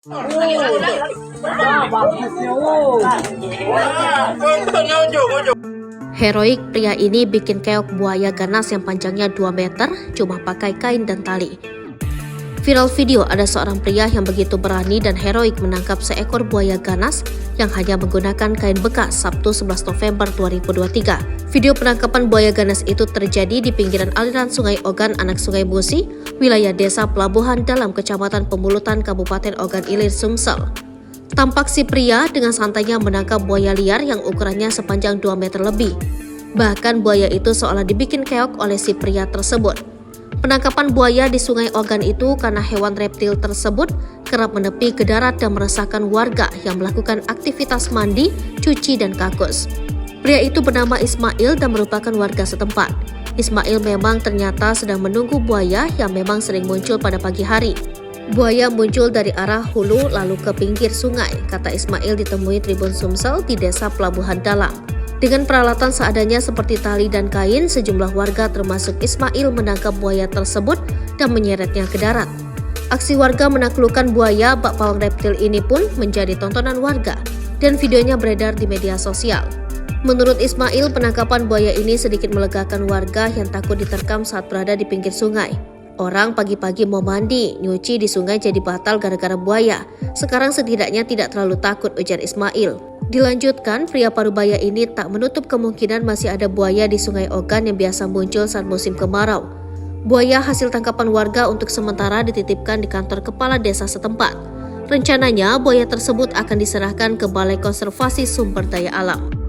Heroik pria ini bikin keok buaya ganas yang panjangnya 2 meter cuma pakai kain dan tali. Viral video ada seorang pria yang begitu berani dan heroik menangkap seekor buaya ganas yang hanya menggunakan kain bekas Sabtu 11 November 2023. Video penangkapan buaya ganas itu terjadi di pinggiran aliran Sungai Ogan, anak Sungai Musi, wilayah Desa Pelabuhan dalam Kecamatan Pemulutan, Kabupaten Ogan Ilir, Sumsel. Tampak si pria dengan santainya menangkap buaya liar yang ukurannya sepanjang 2 meter lebih. Bahkan buaya itu seolah dibikin keok oleh si pria tersebut. Penangkapan buaya di Sungai Ogan itu karena hewan reptil tersebut kerap menepi ke darat dan meresahkan warga yang melakukan aktivitas mandi, cuci, dan kakus. Pria itu bernama Ismail dan merupakan warga setempat. Ismail memang ternyata sedang menunggu buaya yang memang sering muncul pada pagi hari. Buaya muncul dari arah hulu lalu ke pinggir sungai, kata Ismail ditemui Tribun Sumsel di Desa Pelabuhan Dalam. Dengan peralatan seadanya seperti tali dan kain, sejumlah warga termasuk Ismail menangkap buaya tersebut dan menyeretnya ke darat. Aksi warga menaklukkan buaya bak pawang reptil ini pun menjadi tontonan warga dan videonya beredar di media sosial. Menurut Ismail, penangkapan buaya ini sedikit melegakan warga yang takut diterkam saat berada di pinggir sungai. Orang pagi-pagi mau mandi, nyuci di sungai jadi batal gara-gara buaya. Sekarang setidaknya tidak terlalu takut, ujar Ismail. Dilanjutkan, pria parubaya ini tak menutup kemungkinan masih ada buaya di Sungai Ogan yang biasa muncul saat musim kemarau. Buaya hasil tangkapan warga untuk sementara dititipkan di kantor kepala desa setempat. Rencananya, buaya tersebut akan diserahkan ke Balai Konservasi Sumber Daya Alam.